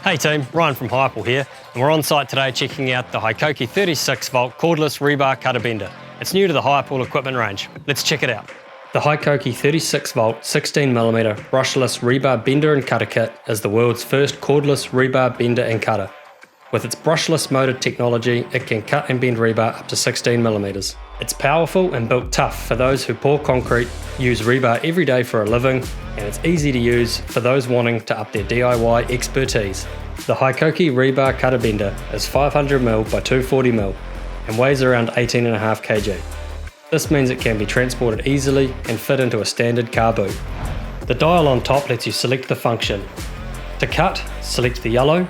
Hey team, Ryan from Hirepool here, and we're on site today checking out the Hikoki 36V cordless rebar cutter bender. It's new to the Hirepool equipment range. Let's check it out. The Hikoki 36V 16mm brushless rebar bender and cutter kit is the world's first cordless rebar bender and cutter. With its brushless motor technology, it can cut and bend rebar up to 16mm. It's powerful and built tough for those who pour concrete, use rebar every day for a living, and it's easy to use for those wanting to up their DIY expertise. The Hikoki rebar cutter bender is 500mm by 240mm and weighs around 18.5 kg. This means it can be transported easily and fit into a standard car boot. The dial on top lets you select the function. To cut, select the yellow.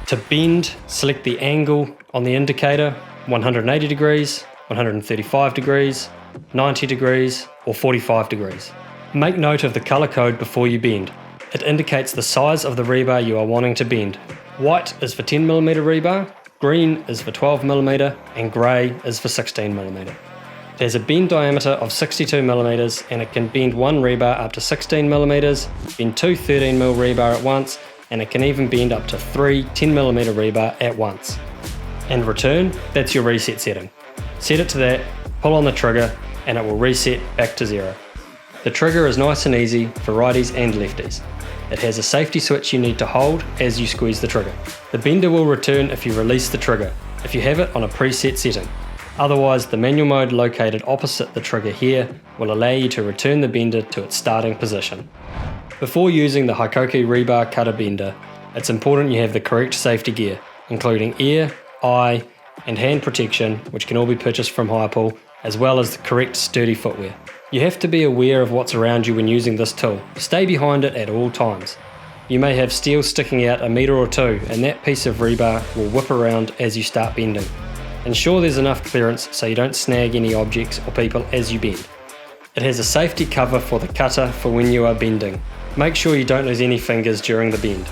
To bend, select the angle on the indicator, 180 degrees, 135 degrees, 90 degrees, or 45 degrees. Make note of the colour code before you bend. It indicates the size of the rebar you are wanting to bend. White is for 10mm rebar, green is for 12mm, and grey is for 16mm. It has a bend diameter of 62mm and it can bend one rebar up to 16mm, bend two 13mm rebar at once, and it can even bend up to three 10mm rebar at once. And return, that's your reset setting. Set it to that, pull on the trigger, and it will reset back to zero. The trigger is nice and easy for righties and lefties. It has a safety switch you need to hold as you squeeze the trigger. The bender will return if you release the trigger, if you have it on a preset setting. Otherwise, the manual mode located opposite the trigger here will allow you to return the bender to its starting position. Before using the Hikoki rebar cutter bender, it's important you have the correct safety gear, including ear, eye, and hand protection, which can all be purchased from Hirepool, as well as the correct sturdy footwear. You have to be aware of what's around you when using this tool. Stay behind it at all times. You may have steel sticking out a metre or two, and that piece of rebar will whip around as you start bending. Ensure there's enough clearance so you don't snag any objects or people as you bend. It has a safety cover for the cutter for when you are bending. Make sure you don't lose any fingers during the bend.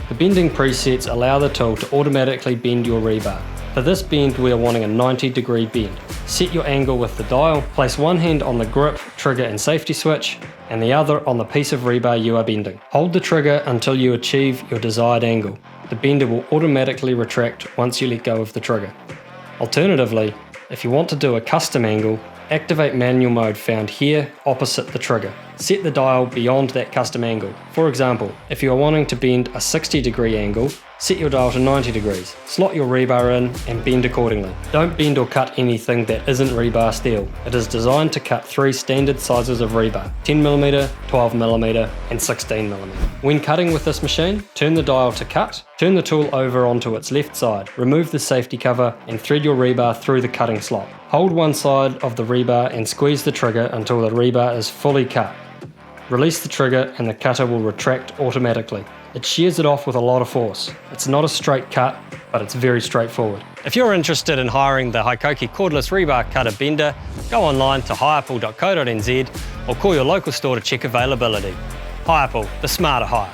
The bending presets allow the tool to automatically bend your rebar. For this bend we are wanting a 90-degree bend. Set your angle with the dial, place one hand on the grip, trigger and safety switch, and the other on the piece of rebar you are bending. Hold the trigger until you achieve your desired angle. The bender will automatically retract once you let go of the trigger. Alternatively, if you want to do a custom angle, activate manual mode found here opposite the trigger. Set the dial beyond that custom angle. For example, if you are wanting to bend a 60-degree angle, set your dial to 90 degrees. Slot your rebar in and bend accordingly. Don't bend or cut anything that isn't rebar steel. It is designed to cut three standard sizes of rebar: 10mm, 12mm, and 16mm. When cutting with this machine, turn the dial to cut, turn the tool over onto its left side, remove the safety cover and thread your rebar through the cutting slot. Hold one side of the rebar and squeeze the trigger until the rebar is fully cut. Release the trigger and the cutter will retract automatically. It shears it off with a lot of force. It's not a straight cut, but it's very straightforward. If you're interested in hiring the Hikoki Cordless Rebar cutter bender, go online to hirepool.co.nz or call your local store to check availability. Hirepool, the smarter hire.